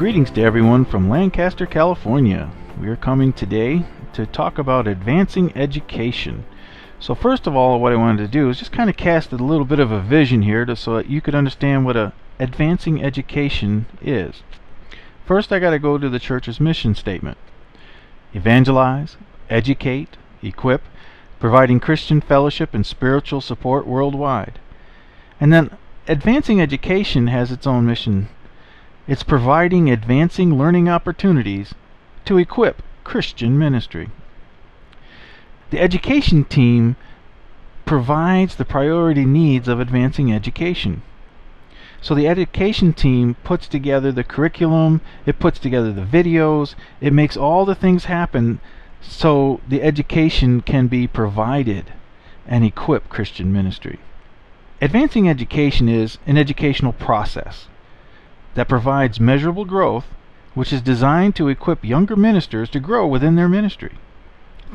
Greetings to everyone from Lancaster, California. We are coming today to talk about advancing education. So first of all, what I wanted to do is just kind of cast a little bit of a vision here so that you could understand what advancing education is. First, I got to go to the church's mission statement. Evangelize, educate, equip, providing Christian fellowship and spiritual support worldwide. And then advancing education has its own mission. It's providing advancing learning opportunities to equip Christian ministry. The education team provides the priority needs of advancing education. So the education team puts together the curriculum, it puts together the videos, it makes all the things happen so the education can be provided and equip Christian ministry. Advancing education is an educational process that provides measurable growth, which is designed to equip younger ministers to grow within their ministry.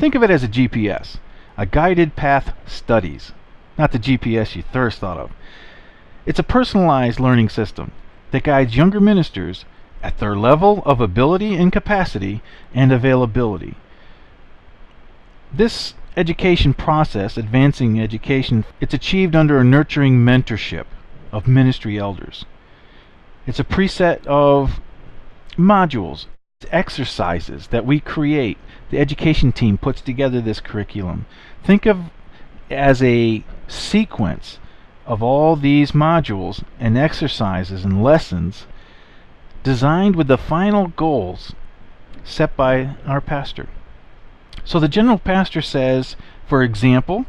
Think of it as a GPS, a guided path studies, not the GPS you first thought of. It's a personalized learning system that guides younger ministers at their level of ability and capacity and availability. This education process, advancing education, it's achieved under a nurturing mentorship of ministry elders. It's a preset of modules, exercises that we create. The education team puts together this curriculum. Think of as a sequence of all these modules and exercises and lessons designed with the final goals set by our pastor. So the general pastor says, for example,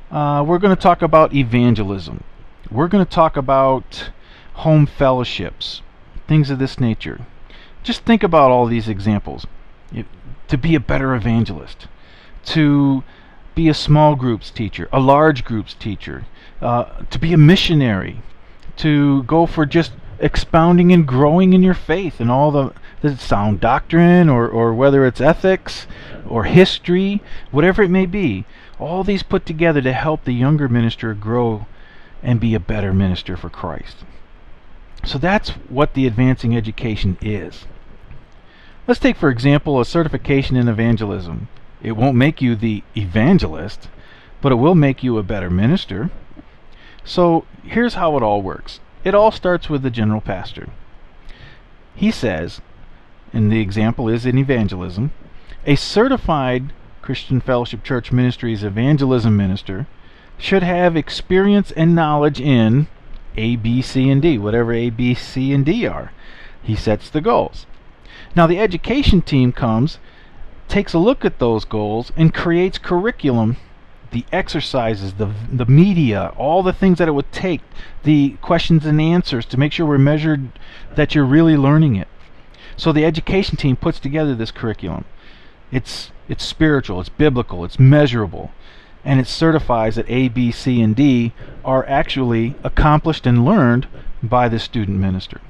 we're going to talk about evangelism. We're going to talk about home fellowships, things of this nature. Just think about all these examples. To be a better evangelist, to be a small groups teacher, a large groups teacher, to be a missionary, to go for just expounding and growing in your faith and all the sound doctrine, or whether it's ethics or history, whatever it may be. All these put together to help the younger minister grow and be a better minister for Christ. So that's what the advancing education is. Let's take, for example, a certification in evangelism. It won't make you the evangelist, but it will make you a better minister. So here's how it all works. It all starts with the general pastor. He says, and the example is in evangelism, a certified Christian Fellowship Church Ministries evangelism minister should have experience and knowledge in A, B, C, and D, whatever A, B, C, and D are. He sets the goals. Now the education team comes, takes a look at those goals, and creates curriculum, the exercises, the media, all the things that it would take, the questions and answers to make sure we're measured that you're really learning it. So the education team puts together this curriculum. It's spiritual, it's biblical, it's measurable, and it certifies that A, B, C, and D are actually accomplished and learned by the student minister.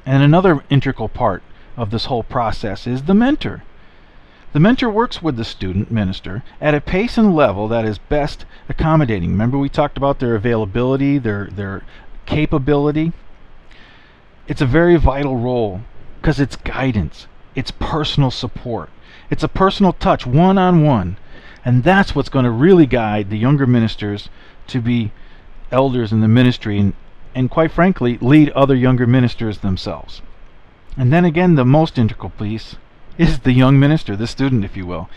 And another integral part of this whole process is the mentor. The mentor works with the student minister at a pace and level that is best accommodating. Remember, we talked about their availability, their capability. It's a very vital role because it's guidance, it's personal support, it's a personal touch, one-on-one. And that's what's going to really guide the younger ministers to be elders in the ministry and quite frankly, lead other younger ministers themselves. And then again, the most integral piece is the young minister, the student, if you will.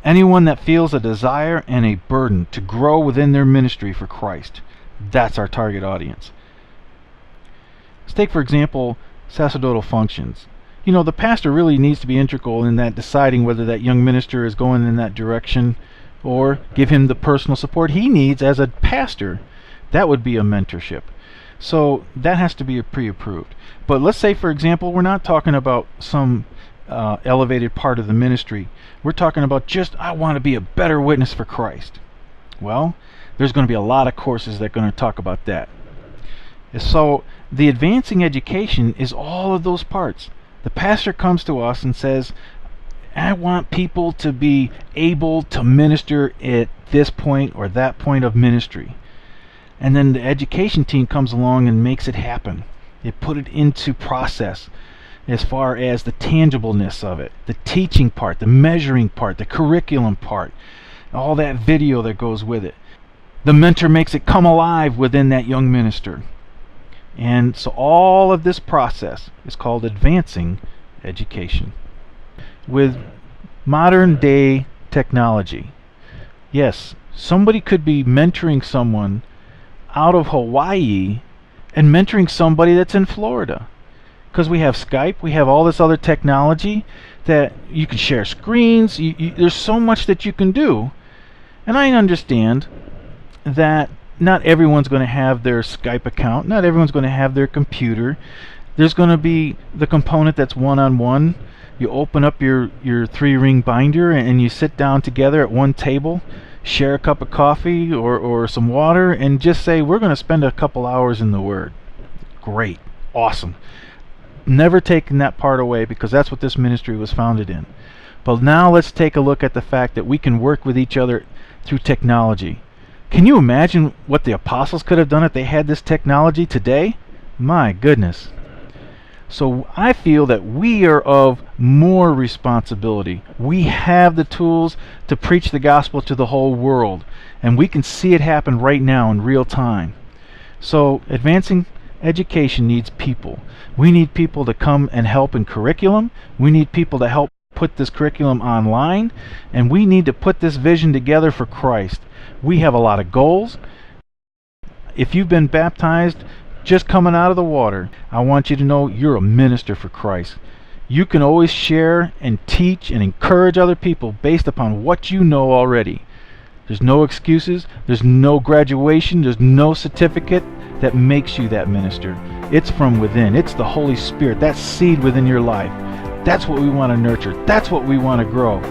Anyone that feels a desire and a burden to grow within their ministry for Christ. That's our target audience. Let's take, for example, sacerdotal functions. You know, the pastor really needs to be integral in that deciding whether that young minister is going in that direction or give him the personal support he needs as a pastor. That would be a mentorship. So that has to be pre-approved. But let's say, for example, we're not talking about some elevated part of the ministry. We're talking about just, I want to be a better witness for Christ. Well, there's going to be a lot of courses that are going to talk about that. So the advancing education is all of those parts. The pastor comes to us and says, I want people to be able to minister at this point or that point of ministry. And then the education team comes along and makes it happen. They put it into process as far as the tangibleness of it, the teaching part, the measuring part, the curriculum part, all that video that goes with it. The mentor makes it come alive within that young minister. And so all of this process is called advancing education. With modern day technology, yes, somebody could be mentoring someone out of Hawaii and mentoring somebody that's in Florida. Because we have Skype, we have all this other technology that you can share screens, there's so much that you can do. And I understand that not everyone's going to have their Skype account, not everyone's going to have their computer. There's going to be the component that's one-on-one. You open up your 3-ring binder and you sit down together at one table, share a cup of coffee or some water, and just say, we're going to spend a couple hours in the Word. Great. Awesome. Never taken that part away, because that's what this ministry was founded in. But now let's take a look at the fact that we can work with each other through technology. Can you imagine what the apostles could have done if they had this technology today? My goodness. So I feel that we are of more responsibility. We have the tools to preach the gospel to the whole world, and we can see it happen right now in real time. So advancing education needs people. We need people to come and help in curriculum. We need people to help put this curriculum online, and we need to put this vision together for Christ. We have a lot of goals. If you've been baptized just coming out of the water, I want you to know you're a minister for Christ. You can always share and teach and encourage other people based upon what you know already. There's no excuses, there's no graduation, there's no certificate that makes you that minister. It's from within. It's the Holy Spirit, that seed within your life. That's what we want to nurture. That's what we want to grow.